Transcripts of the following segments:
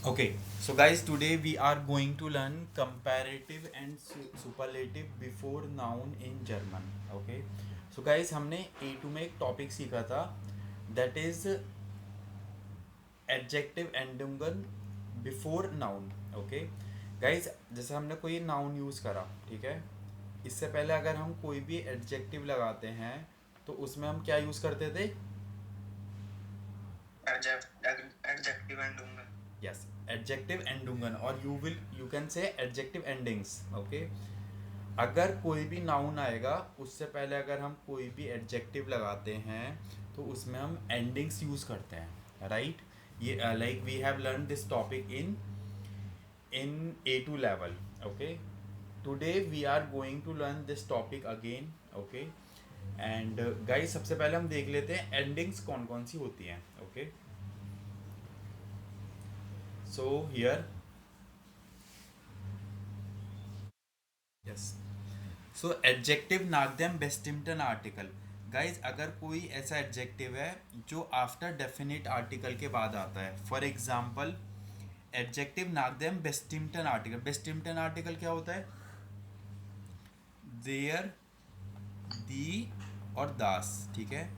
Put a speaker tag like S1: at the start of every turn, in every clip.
S1: Okay, so guys, today we are going to learn comparative and superlative before noun in German. Okay, so guys, हमने A2 में एक topic सीखा था that is adjective endungen before noun. Okay, guys, जैसे हमने कोई noun use करा, ठीक है, इससे पहले अगर हम कोई भी adjective लगाते हैं तो उसमें हम क्या यूज़ करते थे? एडजेक्टिव एंडुंगन. यस, एडजेक्टिव एंडुंगन, और you can say adjective endings. Okay, अगर कोई भी नाउन आएगा उससे पहले अगर हम कोई भी एडजेक्टिव लगाते हैं तो उसमें हम एंडिंग्स यूज करते हैं, राइट? ये like we have learn this topic in A2 level. Okay, today we are going to learn this topic again. Okay, and guys, सबसे पहले हम देख लेते हैं एंडिंग्स कौन कौन सी होती हैं. Okay, so here, yes, so adjective नागदेम बेस्टिम्टन आर्टिकल. गाइज, अगर कोई ऐसा एडजेक्टिव है जो आफ्टर डेफिनेट आर्टिकल के बाद आता है, फॉर एग्जाम्पल एडजेक्टिव नागदेम बेस्टिम्टन आर्टिकल. बेस्टिम्टन आर्टिकल क्या होता है? देयर, दी और दास. ठीक है,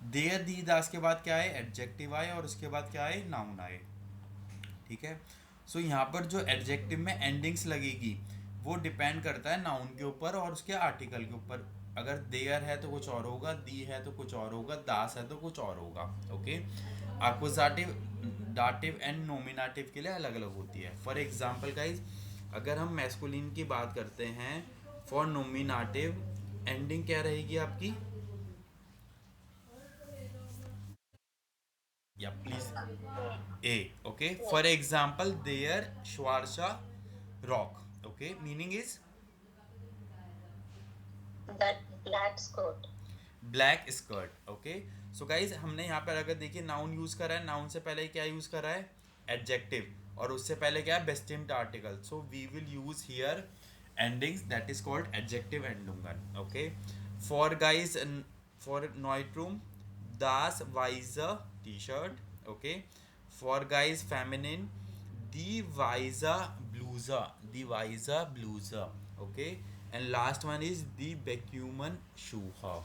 S1: देयर दी दास के बाद क्या है? एडजेक्टिव आए, और उसके बाद क्या आए? नाउन आए. ठीक है, सो यहाँ पर जो एडजेक्टिव में एंडिंग्स लगेगी वो डिपेंड करता है नाउन के ऊपर और उसके आर्टिकल के ऊपर. अगर देयर है तो कुछ और होगा, दी है तो कुछ और होगा, दास है तो कुछ और होगा. ओके, एक्ुजाटिव, डाटिव एंड नोमिनेटिव के लिए अलग अलग होती है. फॉर एग्जाम्पल गाइज, अगर हम मैस्कुलिन की बात करते हैं, फॉर नोमिनेटिव एंडिंग क्या रहेगी आपकी? या please, A. Okay, for example, there Schwarza rock. Okay, meaning is
S2: That black skirt.
S1: black skirt. Okay, so guys, हमने यहाँ पर अगर देखिए नाउन यूज करा है, नाउन से पहले क्या यूज करा है? एडजेक्टिव, और उससे पहले क्या है? बेस्टिम्ड article. So we will use here endings that is called adjective endungen. Okay, for guys, for neutrum, das weiße t-shirt. Okay, for guys feminine, die weiße bluse, die weiße bluse. Okay, and last one is the becumen schuhe,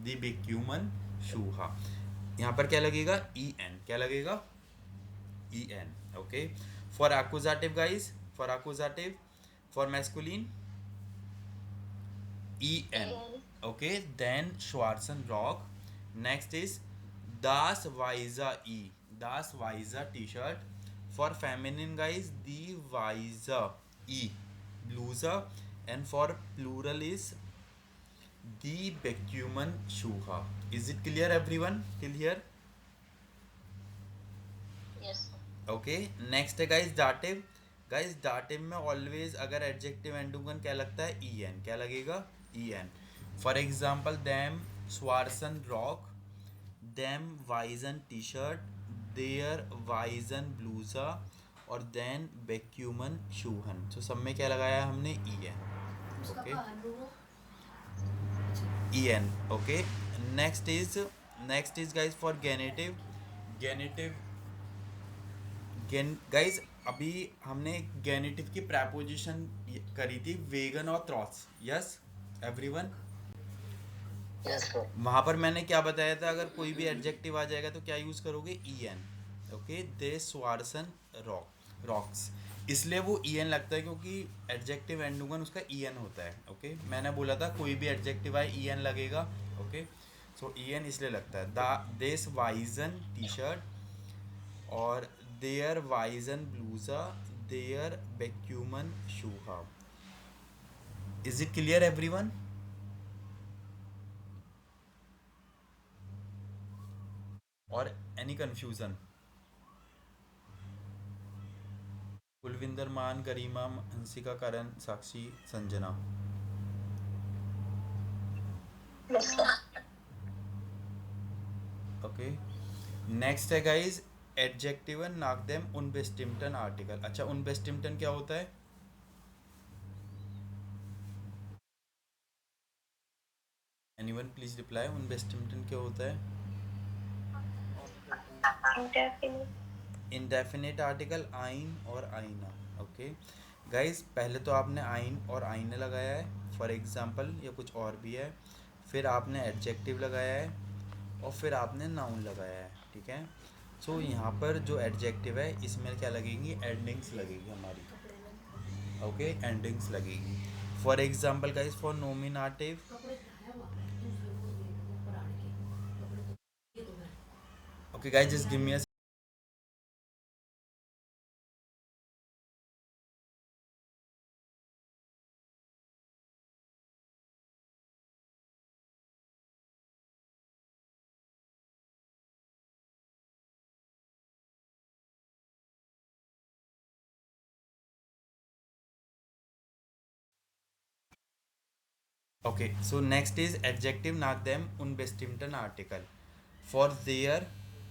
S1: the becumen schuhe. यहाँ पर क्या लगेगा? E N. क्या लगेगा? E N. Okay, for एक्ुजाटिव guys, for एक्ुजाटिव, for masculine, En.
S2: And
S1: Okay, then Schwarzen Rock. Next is Das Weiser E. Das Weiser T-shirt. For feminine guys, the Weiser E. Bluse. And for plural is the Becuman Schuha. Is it clear everyone till here?
S2: yes.
S1: Okay, next है guys दाटिव. Guys, दाटिव में always अगर adjective एंडुगन क्या लगता है? E N. क्या लगेगा? E N. फॉर एग्जाम्पल, दैम स्वारसन रॉक, दैम वाइजन टी शर्ट, देयर वाइजन ब्लूजा, और देन बेक्यूमन शूहन. तो सब में क्या लगाया हमने? E N. Okay, E N. Okay, next is, next is guys for गेनेटिव. गेनेटिव, गाइज, अभी हमने गेनेटिव की प्रैपोजिशन करी थी वेगन और थ्रॉट्स. Yes everyone,
S2: Yes, sir.
S1: वहाँ पर मैंने क्या बताया था? अगर कोई भी एडजेक्टिव आ जाएगा तो क्या यूज़ करोगे? E N. ओके, दे स्वारसन रॉक, रॉक्स. इसलिए वो ई एन लगता है क्योंकि एडजेक्टिव एंडुगन उसका ई एन होता है. ओके, मैंने बोला था कोई भी एडजेक्टिव आए ई एन लगेगा. ओके, सो ई एन इसलिए लगता है. द देस वाइजन टी शर्ट, और देयर वाइजन ब्लूजा, देयर बेक्यूमन शूहा. Is it clear everyone? और any confusion? Kulvinder Maan, Karima, Hansika, Karan, Sakshi, Sanjana.
S2: Yes, sir.
S1: Okay, next है गाइज एडजेक्टिव नाकदेम उनबेस्टिम्टन आर्टिकल. अच्छा, उनबेस्टिम्टन क्या होता है? Anyone please reply. उनबेस्टिम्टन क्या होता है?
S2: Indefinite.
S1: इंडेफिनिट आर्टिकल आइन और आईना। ओके गाइस, पहले तो आपने आइन और आईने लगाया है फॉर एग्जांपल, या कुछ और भी है, फिर आपने एडजेक्टिव लगाया है और फिर आपने नाउन लगाया है, ठीक है। सो यहाँ पर जो एडजेक्टिव है इसमें क्या लगेंगी, एंडिंग्स लगेगी हमारी। ओके, एंडिंग्स लगेगी। For example guys, for nominative, okay guys just give me a, okay so next is adjective नाक देम उनबेस्टिम्टन आर्टिकल फॉर देयर।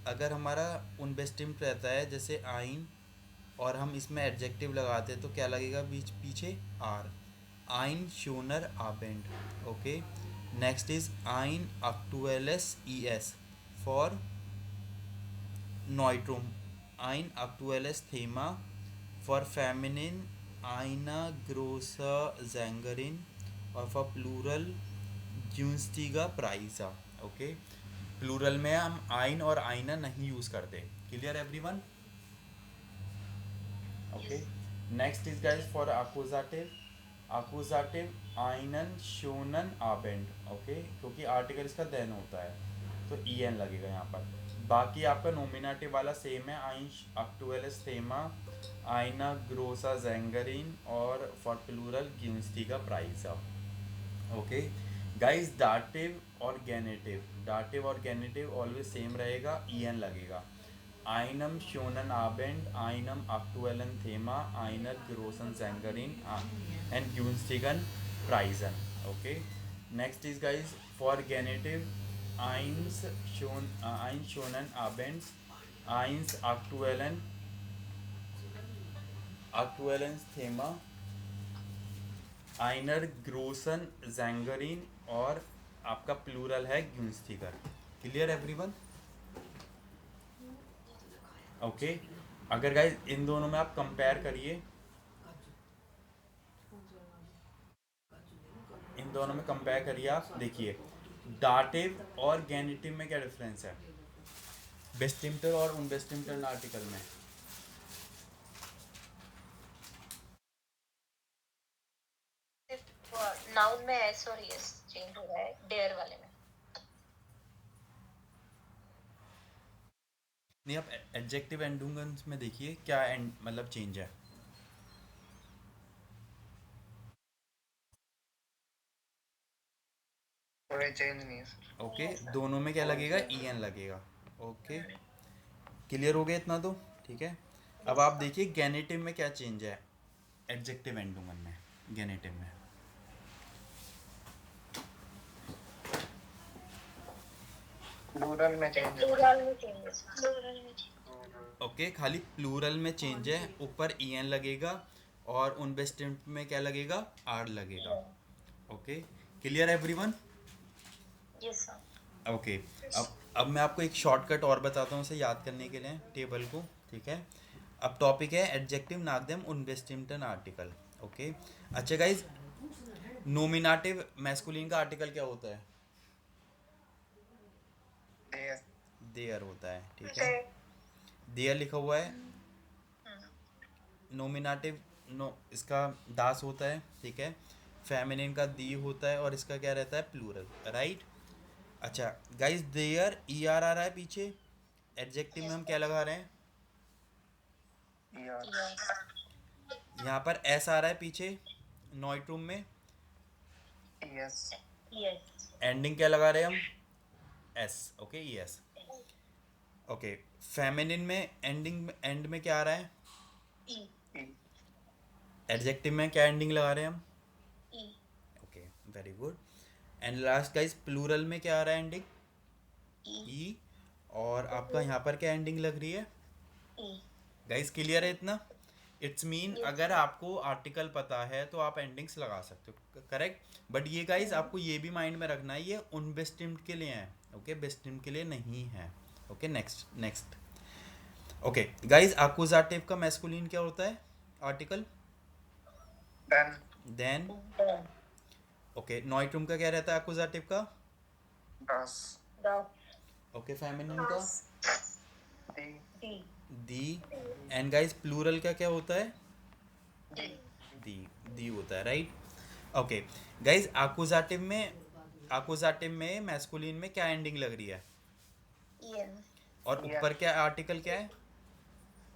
S1: अगर हमारा उनबेस्टिम्ट रहता है जैसे आइन, और हम इसमें एडजेक्टिव लगाते हैं तो क्या लगेगा बीच पीछे, आर। आइन शूनर आबेंड। ओके, नेक्स्ट इज आइन अक्टुएलस E S for Neutrum, ein aktuelles Thema for feminine, eine große Sängerin और for plural günstiger Preise। Okay, plural में हम आइन और आईना नहीं यूज़ करते। Clear everyone? Okay,
S2: Yes.
S1: Next is guys for अकुजाटिव, अकुजाटिव आइनन शोनन आबेंड। ओके, क्योंकि आर्टिकल इसका देन होता है तो ई एन लगेगा यहाँ पर। बाकी आपका नोमिनेटिव वाला सेम है, आइन अक्टुअलिस थेमा, आइना ग्रोसा जैंगरिन और फॉर प्लूरल गिंस्टिका प्राइसा। ओके गाइस, दाटिव और गेनेटिव, दाटिव और गेनेटिव ऑलवेज सेम रहेगा, ई एन लगेगा। Einem schönen Abend, einem aktuellen Thema, einer großen Sängerin and günstigen Preisen. Okay. Next is guys for genitive, ein schönen Abend, eins aktuellen Thema, einer großen Sängerin और आपका plural है günstiger। Clear everyone? Okay, अगर guys in दोनों में आप compare करिए, इन दोनों में कंपेयर करिए, आप देखिए डाटिव और गेनिटिव में क्या डिफरेंस है बेस्टिम्टर और उनबेस्टिम्टर आर्टिकल में।
S2: सिर्फ नाउन में एस और यस चेंज हो रहा है, डेयर वाले में।
S1: नहीं, आप एडजेक्टिव एंडुंगन्स में देखिए क्या मतलब चेंज है।
S3: कोई चेंज नहीं है सर।
S1: ओके, दोनों में क्या लगेगा, ई एन लगेगा। ओके, क्लियर हो गया इतना तो, ठीक है। अब आप देखिए गेनेटिव में क्या चेंज है एडजेक्टिव एंडुंगन में, गेनेटिव में।
S3: प्लूरल में चेंज है।
S2: प्लूरल में चेंजेस, प्लूरल में
S1: ओके, खाली प्लूरल में चेंज है, ऊपर ई एन लगेगा और उनबेस्टिम्ट में क्या लगेगा, आर लगेगा। Okay, clear everyone?
S2: Yes sir.
S1: Okay, अब मैं आपको एक शॉर्टकट और बताता हूँ उसे याद करने के लिए टेबल को, ठीक है। अब टॉपिक है एडजेक्टिव नागदेम उनबेस्टिम्टन आर्टिकल। ओके, अच्छा गाइज, नोमिनेटिव मैस्कुलिन का आर्टिकल क्या होता है,
S3: देयर।
S1: देयर होता है, ठीक है। देयर लिखा हुआ है। नोमिनेटिव नो, इसका दास होता है, ठीक है। फेमिनिन का दी होता है और इसका क्या रहता है, प्लूरल, राइट। अच्छा गाइस, देयर ई आर आ रहा है पीछे, एडजेक्टिव में हम क्या लगा रहे हैं, यहाँ पर एस आ रहा है पीछे नॉइट्रूम में,
S3: यस।
S2: यस
S1: एंडिंग क्या लगा रहे हैं हम, S. Okay, yes. Okay, feminine में एंडिंग एंड में क्या आ रहा है,
S2: ई,
S1: एडजेक्टिव में क्या एंडिंग लगा रहे हैं हम,
S2: E,
S1: okay, very good. And last guys, plural में क्या आ रहा है एंडिंग, ई। और आपका यहाँ पर क्या एंडिंग लग रही है,
S2: ई।
S1: गाइस क्लियर है इतना? It's mean
S2: Yes.
S1: अगर आपको आर्टिकल पता है तो आप एंडिंग्स लगा सकते हो, करेक्ट। बट ये गाइस आपको ये भी माइंड में रखना है, ये उन बेस्टिम्ड के लिए है, ओके, बेस्टिम्ड के लिए नहीं है। Okay, next next okay guys, अकुजाटिव का मैस्कुलिन क्या होता है? Article
S3: Then.
S1: देन।
S2: Then.
S1: ओके, नॉइट्रुम का क्या रहता है अकुजाटिव का?
S3: Das.
S2: The.
S1: ओके, फेमिनिन का
S3: The.
S2: D.
S1: दी। एंड गाइज प्लूरल का क्या होता है?
S2: D.
S1: दी। दी होता है, राइट? ओके गाइज, अकुजाटिव में मैस्कुलिन में क्या एंडिंग लग रही है?
S2: Ian.
S1: और
S3: Yeah.
S1: ऊपर क्या आर्टिकल क्या है?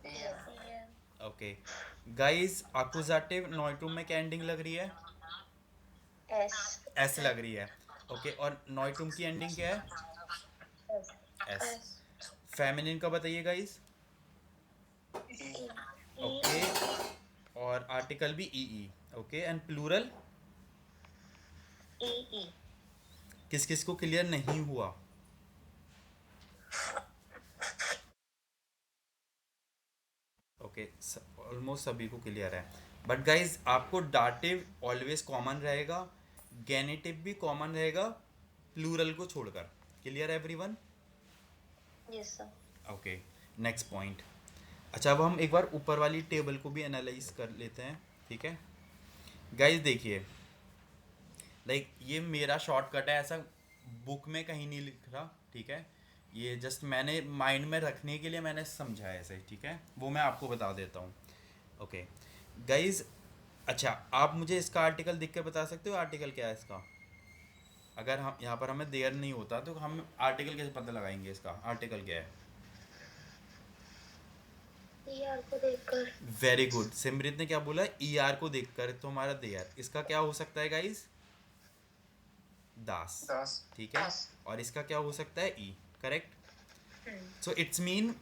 S3: Yeah.
S2: Ian.
S1: ओके गाइज, अकुजाटिव नॉइट्रुम में क्या एंडिंग लग रही है?
S2: S.
S1: एस लग रही है। ओके, और नॉइट्रुम की एंडिंग क्या है?
S2: S.
S1: एस। फेमिनिन का बताइए गाइज।
S3: E.
S2: E.
S1: ओके, और आर्टिकल भी E E. Okay, and plural
S2: E. E.
S1: किस किस को क्लियर नहीं हुआ? ओके, ऑलमोस्ट सभी को क्लियर है। बट गाइज, आपको डाटिव ऑलवेज कॉमन रहेगा, गेनेटिव भी कॉमन रहेगा प्लूरल को छोड़कर। Clear everyone?
S2: Yes, sir.
S1: Okay, next point. अच्छा, अब हम एक बार ऊपर वाली टेबल को भी एनालाइज कर लेते हैं, ठीक है गाइज? देखिए, लाइक ये मेरा शॉर्टकट है, ऐसा बुक में कहीं नहीं लिख रहा, ठीक है? ये जस्ट मैंने माइंड में रखने के लिए मैंने समझा है ऐसे, ठीक है? वो मैं आपको बता देता हूँ। ओके गाइज, अच्छा आप मुझे इसका आर्टिकल देख के बता सकते हो आर्टिकल क्या है इसका? अगर हम यहाँ पर हमें देर नहीं होता तो हम आर्टिकल कैसे पता लगाएंगे इसका? आर्टिकल क्या है?
S2: ER को देखकर.
S1: वेरी गुड, सिमरत ने क्या बोला? ई आर को देखकर, तो हमारा देयर। इसका क्या हो सकता है गाइज? दास,
S3: Das.
S1: ठीक है?
S2: Das.
S1: और इसका क्या हो सकता है? E, correct?
S2: Hmm.
S1: So it's mean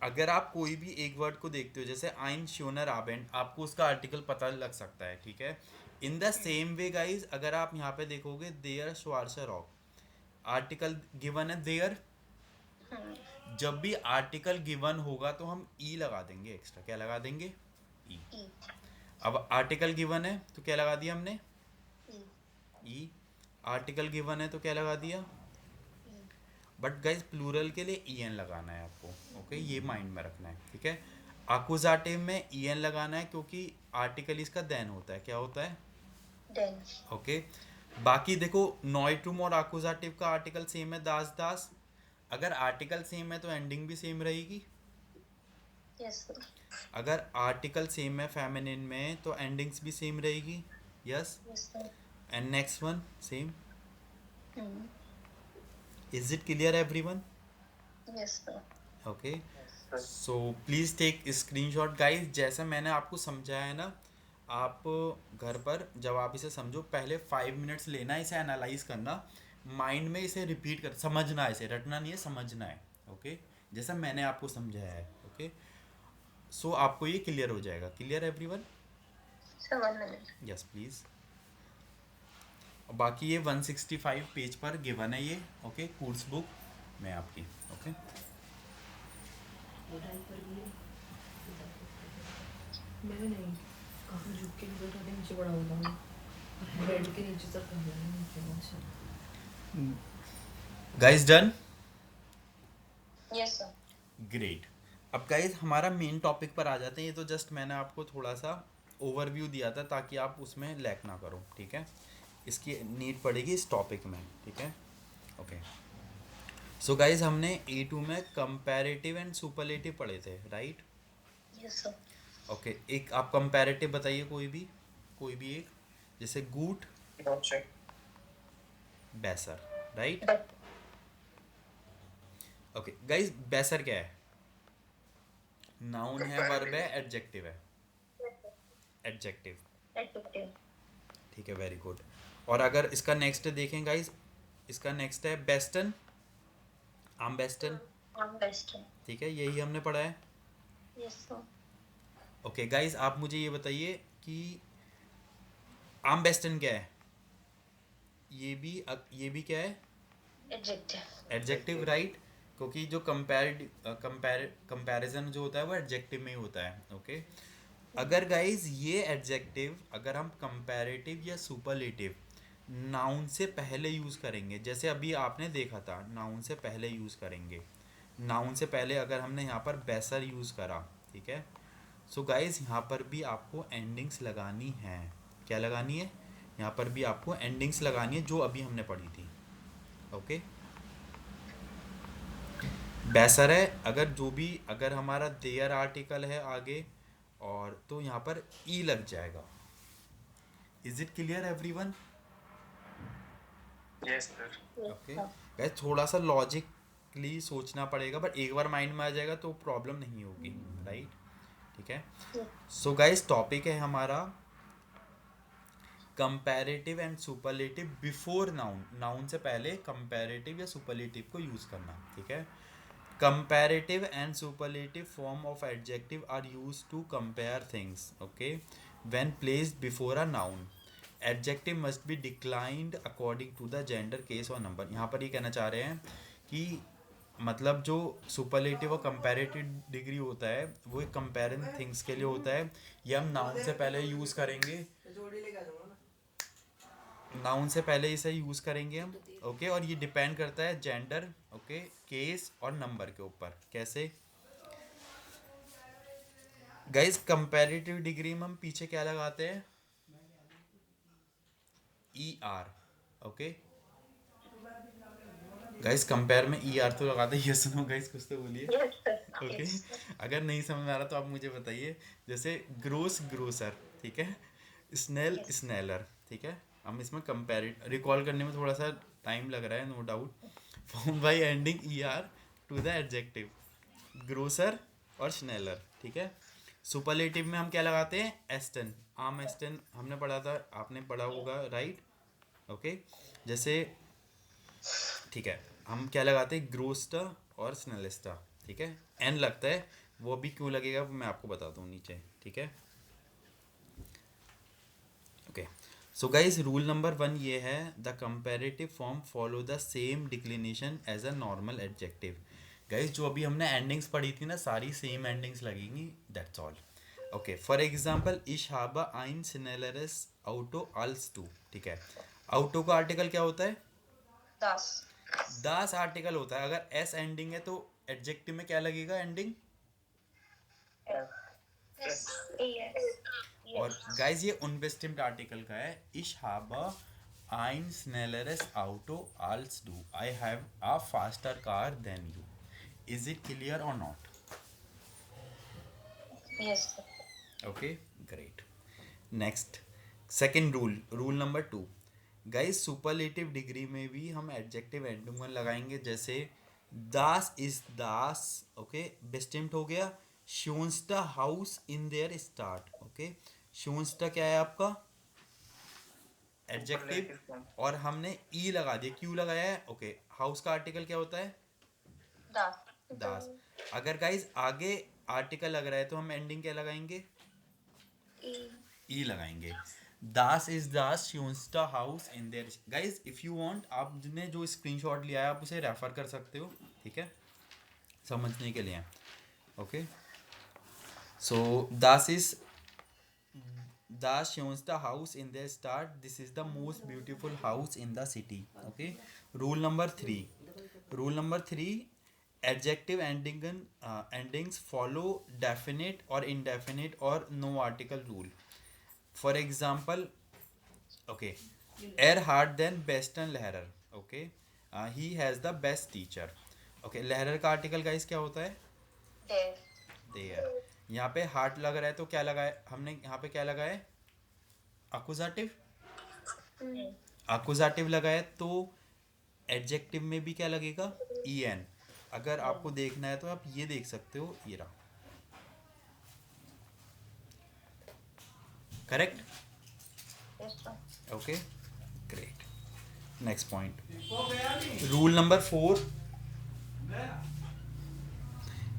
S1: अगर आप कोई भी एक वर्ड को देखते हो, जैसे आइन श्योनर आबेंट, आपको उसका आर्टिकल पता लग सकता है, ठीक है? In the same way guys, अगर आप यहाँ पे देखोगे देयर श्वार्सर रॉक, आर्टिकल गिवन है देयर।
S2: Hmm.
S1: जब भी आर्टिकल गिवन होगा तो हम ई लगा देंगे एक्स्ट्रा। क्या लगा देंगे? ई।
S2: E.
S1: अब आर्टिकल गिवन है तो क्या लगा दिया हमने?
S2: E.
S1: ई। आर्टिकल गिवन है तो क्या लगा दिया?
S2: E.
S1: बट गाइज प्लूरल के लिए ई एन लगाना है आपको, ओके? ये माइंड में रखना है, ठीक है? अकुजाटिव में ई एन लगाना है क्योंकि आर्टिकल इसका देन होता है। क्या होता है?
S2: Then.
S1: ओके। बाकी देखो, नॉइट्रुम और अकुजाटिव का आर्टिकल सेम है, दास दास। अगर आर्टिकल सेम है तो एंडिंग भी सेम रहेगी।
S2: Yes, sir.
S1: अगर आर्टिकल सेम है फेमिनिन में तो एंडिंग्स भी सेम रहेगी। Yes.
S2: Yes, sir.
S1: And next one same.
S2: Hmm.
S1: Is it clear everyone?
S2: Yes, sir.
S1: Okay,
S3: Yes.
S1: So please take screenshot guys. जैसा मैंने आपको समझाया है ना, आप घर पर जब आप इसे समझो, पहले 5 मिनट्स लेना, इसे एनालाइज करना, माइंड में इसे रिपीट कर, समझना है, इसे रटना नहीं है, समझना है, ओके? जैसा मैंने आपको समझाया है, ओके? सो आपको ये क्लियर हो जाएगा। Clear everyone?
S2: Sir, 1 minute.
S1: Yes please. बाकी ये 165 पेज पर गिवन है ये, ओके? कोर्स बुक में आपकी, ओके?
S4: मैंने नहीं कहाँ झुक के भी बैठा, नीचे पड़ा हुआ था और बेड के नीचे तक कर लिया नीचे। अच्छा
S1: guys done?
S2: Yes, sir.
S1: Great. अब गाइज हमारा मेन टॉपिक पर आ जाते हैं। ये तो जस्ट मैंने आपको थोड़ा सा ओवरव्यू दिया था ताकि आप उसमें लैक ना करो, ठीक है? इसकी नीड पड़ेगी इस टॉपिक में, ठीक है? ओके, सो गाइज हमने A2 में कंपैरेटिव एंड सुपरलेटिव पढ़े थे, राइट?
S2: Yes, sir.
S1: ओके, एक आप कंपैरेटिव बताइए, कोई भी एक, जैसे गुड,
S3: Don't check.
S1: बेसर, राइट?
S2: But.
S1: ओके गाइज, बेसर क्या है? नाउन है, वर्ब है, एडजेक्टिव है? Adjective,
S2: Adjective.
S1: ठीक है, वेरी गुड। और अगर इसका नेक्स्ट देखें गाइज, इसका नेक्स्ट है बेस्टन, आम बेस्टन,
S2: I'm best.
S1: ठीक है? यही हमने पढ़ा है।
S2: Yes, sir.
S1: ओके गाइज, आप मुझे ये बताइए कि आम बेस्टन क्या है? ये भी क्या है?
S2: Adjective.
S1: Adjective, right? क्योंकि जो कंपैरिजन जो होता है वो एडजेक्टिव में ही होता है, ओके? अगर गाइज ये एडजेक्टिव अगर हम कंपैरेटिव या सुपरलेटिव नाउन से पहले यूज़ करेंगे, जैसे अभी आपने देखा था, नाउन से पहले यूज़ करेंगे, नाउन से पहले अगर हमने यहाँ पर बेसर यूज़ करा, ठीक है, सो गाइज यहाँ पर भी आपको एंडिंग्स लगानी है। क्या लगानी है? यहाँ पर भी आपको एंडिंग्स लगानी है जो अभी हमने पढ़ी थी। ओके, बेसर है अगर जो भी, अगर हमारा देयर आर्टिकल है आगे और तो यहाँ पर ई लग जाएगा। Is it clear everyone?
S3: Yes, sir.
S1: Okay guys, थोड़ा सा लॉजिकली सोचना पड़ेगा, बट एक बार माइंड में आ जाएगा तो प्रॉब्लम नहीं होगी, राइट? ठीक है। सो गाइस, टॉपिक है हमारा comparative and superlative before noun. Noun से पहले कंपैरेटिव या सुपरलेटिव को यूज़ करना, ठीक है। Comparative and superlative form of adjective are used to compare things, okay, when placed before a noun. Adjective must be declined according to the gender, case और number. यहाँ पर ये कहना चाह रहे हैं कि मतलब जो सुपरलेटिव और कंपैरेटिव डिग्री होता है वो एक कंपेयरिंग थिंग्स के लिए होता है। ये हम नाउन से पहले यूज़ करेंगे, नाउन से पहले इसे यूज़ करेंगे हम, ओके। और ये डिपेंड करता है जेंडर, ओके, केस और नंबर के ऊपर। कैसे गाइस? कंपैरेटिव डिग्री में हम पीछे क्या लगाते हैं? E R, okay guys. Compare में ई आर तो लगाते हैं। ये सुनो गाइस, कुछ तो बोलिए।
S2: Yes, sir.
S1: Okay,
S2: Yes.
S1: अगर नहीं समझ में आ रहा तो आप मुझे बताइए। जैसे ग्रोस ग्रोसर, ठीक है, स्नेल
S2: Yes.
S1: स्नेलर, ठीक है। हम इसमें कंपेयर रिकॉल करने में थोड़ा सा टाइम लग रहा है, no doubt. Form by ending E R to the adjective ग्रोसर और स्नेलर, ठीक है। सुपरलेटिव में हम क्या लगाते हैं? एस्टन, आम एस्टन हमने पढ़ा था, आपने पढ़ा होगा, राइट? ओके, जैसे ठीक है, हम क्या लगाते हैं? ग्रोस्टा और स्नेलिस्टा, ठीक है। एन लगता है, वो भी क्यों लगेगा वो मैं आपको बताता हूँ नीचे, ठीक है। Okay, so guys, rule number 1 ये है, the comparative form follow the same declination as a normal adjective. Guys, जो अभी हमने एंडिंग्स पढ़ी थी ना, सारी सेम एंडिंग्स लगेंगी, that's all. Okay, for example, इशाबा आइन सिनेलरस आउटो अल्स टू, ठीक है। आउटो का आर्टिकल क्या होता है?
S2: Das.
S1: दास आर्टिकल होता है। अगर एस एंडिंग है तो एडजेक्टिव में क्या लगेगा? एंडिंग।
S2: Yes. Yes.
S1: और
S2: Yes.
S1: गाइस, ये अनबेस्टिम्ड आर्टिकल का है। इश habe ein schnelleres Auto als du. I have a faster car than you. Is it clear or not?
S2: Yes, sir.
S1: Okay, great. Next, second rule, rule number 2. Guys, superlative degree में भी हम adjective ending में लगाएंगे। जैसे दास इज दास, okay, बेस्टिम्ड हो गया। शोन्स्टा हाउस इन देयर स्टार्ट, ओके। शोन्स्टा क्या है आपका? Adjective,
S3: Superlative form.
S1: और हमने ई लगा दिया। क्यों लगाया है? ओके, हाउस का आर्टिकल क्या होता है?
S2: Das.
S1: दास। अगर गाइस आगे आर्टिकल लग रहा है तो हम एंडिंग क्या लगाएंगे?
S2: E.
S1: ई लगाएंगे। दास इज दास यून्स्टा हाउस इन देयर। गाइज, इफ यू वांट, आपने जो स्क्रीनशॉट लिया है आप उसे रेफर कर सकते हो, ठीक है, समझने के लिए। ओके, सो दास इज दास यून्स्टा हाउस इन देयर स्टार्ट, this is the most beautiful house in the city, okay. Rule number 3, rule number 3, adjective ending endings follow definite और इनडेफिनेट और no article rule. For example, okay, Erhard then Beston Lehrer, okay, he has the best teacher, okay। Lehrer का article guys क्या होता है?
S2: There.
S1: There। यहाँ पे heart लग रहा है तो क्या लगा है हमने? यहाँ पे क्या लगा है? अकुजाटिव, अकुजाटिव लगा है तो एडजेक्टिव में भी क्या लगेगा? E N. अगर आपको देखना है तो आप ये देख सकते हो, ये रहा, correct?
S2: Yes, sir.
S1: Okay, great. Next point. Rule number 4.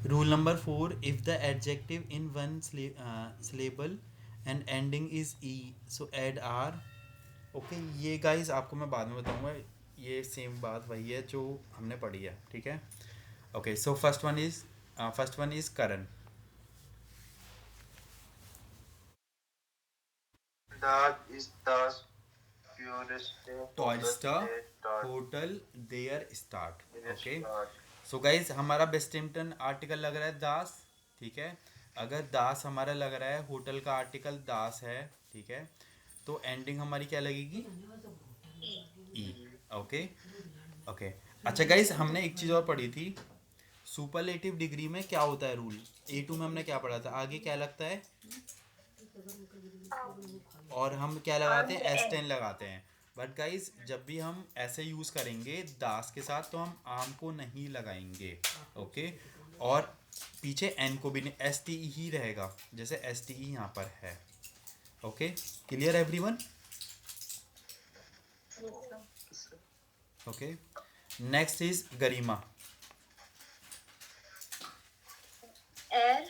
S1: Rule number 4. If the adjective in one syllable and ending is e, so add r. Okay, ये guys आपको मैं बाद में बताऊंगा। ये सेम बात वही है जो हमने पढ़ी है, ठीक है। Okay, so first one is Karan.
S3: Das ist das pureste
S1: Toyster
S3: Hotel
S1: hotel their start, okay. So guys हमारा बेस्टिम्पटन आर्टिकल लग रहा है दास, ठीक है। अगर दास हमारा लग रहा है, होटल का आर्टिकल दास है, ठीक है, तो एंडिंग हमारी क्या लगेगी? ई। Okay okay. अच्छा गाइज हमने एक चीज़ और पढ़ी थी, सुपरलेटिव डिग्री में क्या होता है रूल। A2 में हमने क्या पढ़ा था, आगे क्या लगता है, और हम क्या लगाते
S2: आर्म्ड
S1: हैं, S10
S2: एंड
S1: लगाते हैं। बट गाइज जब भी हम ऐसे यूज़ करेंगे दास के साथ तो हम आम को नहीं लगाएंगे, ओके। और पीछे एन को भी नहीं, STE ही रहेगा, जैसे STE यहाँ पर है, okay. Clear everyone? Okay. Next is Garima.
S2: er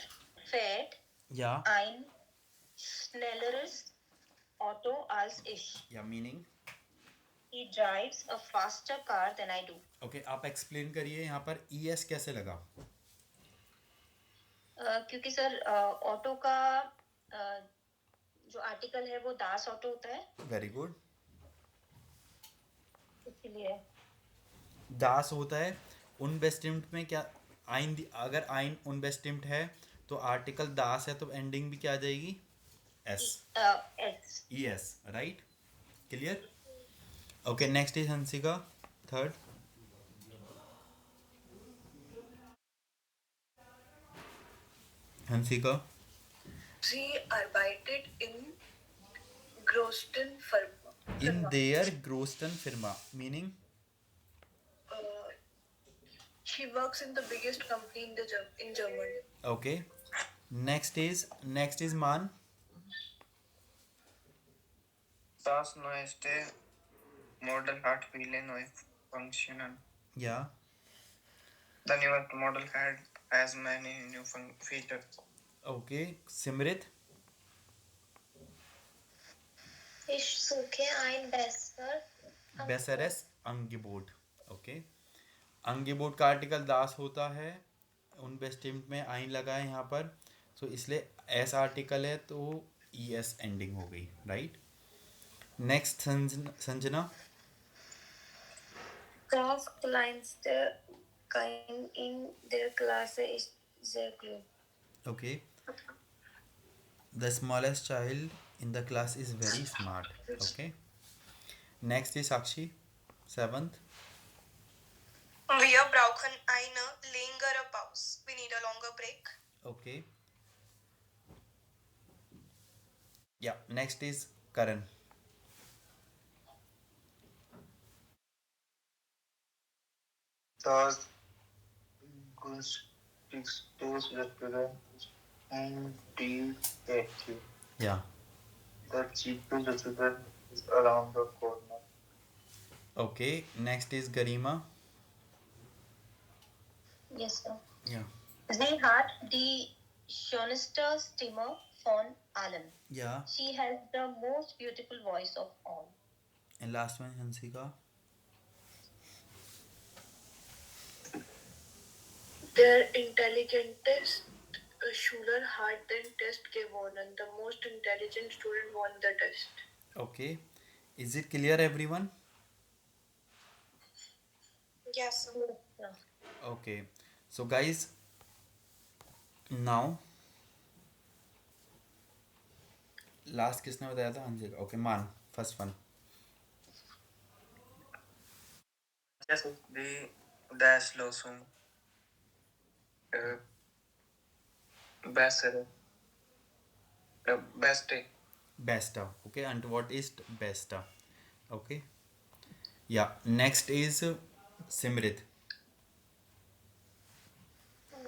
S2: fährt
S1: या
S2: ein schnelleres Auto als ich.
S1: या meaning?
S2: He drives a faster car than I do.
S1: Okay आप एक्सप्लेन करिए यहाँ पर ES कैसे लगा।
S2: क्योंकि सर ऑटो का जो आर्टिकल है वो दास ऑटो होता है,
S1: वेरी गुड।
S2: इसलिए
S1: दास होता है उन बेस्टिम्ड में क्या, आइन अगर आइन उन बेस्टिम्ड है तो आर्टिकल दास है तो एंडिंग भी क्या आ जाएगी, S,
S2: S.
S1: ES, right. Clear? Okay next is Hansika, third. Hansika.
S4: Sie arbeitet in Grosten Firma.
S1: इन देयर ग्रोस्टन फिर्मा, meaning?
S4: Uh, she works in the biggest company in Germany.
S1: Okay. Next is Maan.
S3: Das neueste Model hat viele neue Funktionen.
S1: या
S3: The newest model has many new features.
S1: Okay. Simrit.
S2: Ich suche ein besser
S1: बेसरस अंगिबोट, okay. अंगिबोट का article दास होता है, उन बेस्टिम्ड में आइन लगा है यहाँ पर, सो इसलिए एस आर्टिकल है तो ES एंडिंग हो गई, right. Next Sanjana.
S5: Das kleinste Kind in der Klasse ist sehr klug.
S1: Okay. The smallest child in the class is very smart, okay. Next is Sakshi, seventh.
S6: Wir brauchen eine längere Pause. We need a longer break.
S1: Okay या next is Karan.
S3: Das günstigste Restaurant in die Ecke.
S1: या
S3: The cheapest restaurant is around the corner.
S1: Okay. Next is Garima.
S2: Yes, sir.
S1: या
S2: Sie hat die schönste Stimme von allen.
S1: या
S2: She has the most beautiful voice of all.
S1: And last one Hansika.
S4: Der intelligentest Schüler hat den Test gewonnen. The most intelligent student won the test.
S1: Okay is it clear everyone?
S6: Yes.
S2: Yeah.
S1: Okay so guys now last किसने बताया था, Hansika, okay. Maan first one.
S3: Yes, the dash losum. Best. Best.
S1: बेस्टा, okay. And what is बेस्टा, okay. या next is Simrit.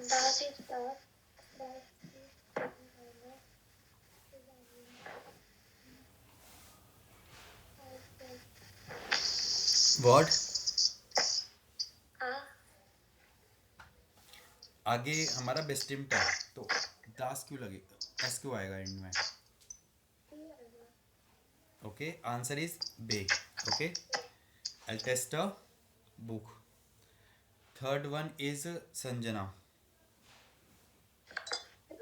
S5: Das ist das
S1: what?
S5: A.
S1: आगे हमारा बेस्टिम्ट है तो दास क्यों लगे, एस क्यों आएगा एंड में, ओके। आंसर इज बे, okay. I test a book. Third one is Sanjana.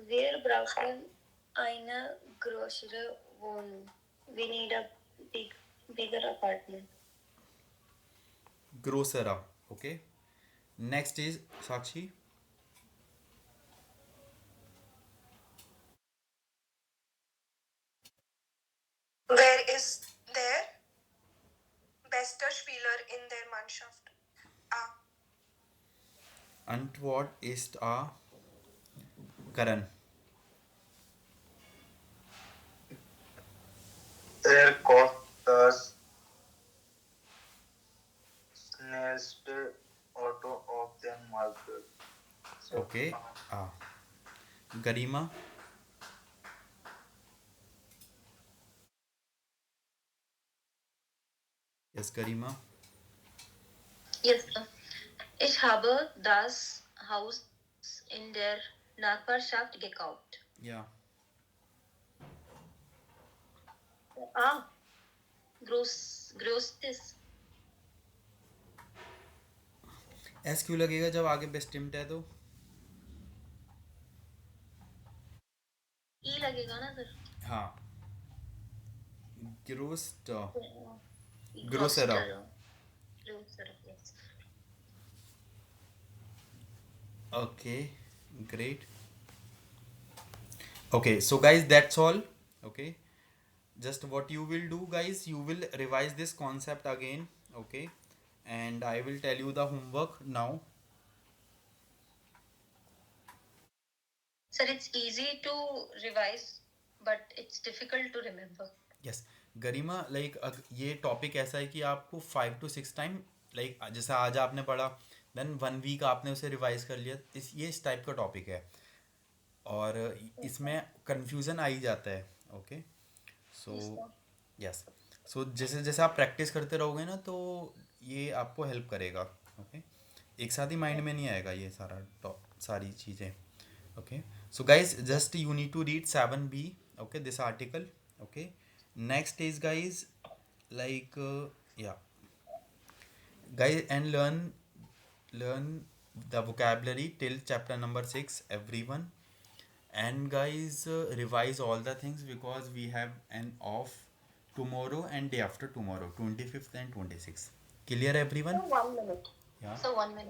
S5: Wir brauchen eine größere Wohnung. We need a bigger apartment.
S1: ग्रोसरा, okay. Next is Sakshi.
S6: Wer ist der beste Spieler in der Mannschaft? A.
S1: Antwort ist A. Karan.
S3: Er kostet das schnellste Auto auf dem Markt. So,
S1: Okay. A. Garima. Yes, Garima.
S2: Yes, sir. Ich habe das Haus in der Nachbarschaft gekauft.
S1: Yeah.
S2: Ah, größtes.
S1: S क्यों लगेगा जब आगे best टिम्ट है तो?
S2: ई लगेगा ना sir?
S1: हाँ. ग्रोस्ट.
S2: Grosser.
S1: Grosera.
S2: Grosser, yes.
S1: Okay, great. Okay, so guys, that's all. Okay, just what you will do, guys, you will revise this concept again. Okay, and I will tell you the homework now.
S2: Sir, it's easy to revise, but it's difficult to remember.
S1: Yes, Garima, like ये topic ऐसा है कि आपको 5 to 6 time, like जैसे आज आपने पढ़ा, then 1 week आपने उसे रिवाइज कर लिया, इस टाइप का टॉपिक है, और इसमें कंफ्यूजन आ ही जाता है. ओके, सो यस, सो जैसे जैसे आप प्रैक्टिस करते रहोगे ना, तो ये आपको हेल्प करेगा. ओके, एक साथ ही माइंड में नहीं आएगा ये सारी चीज़ें. Okay, so guys, just you need to read 7B. Okay, this article. Okay, next is, guys, like yeah, guys, and learn the vocabulary till chapter number 6, everyone. And guys, revise all the things, because we have an off tomorrow and day after tomorrow, 25th and 26th. Clear, everyone?
S2: So 1 minute.
S1: Yeah.
S2: So 1 minute.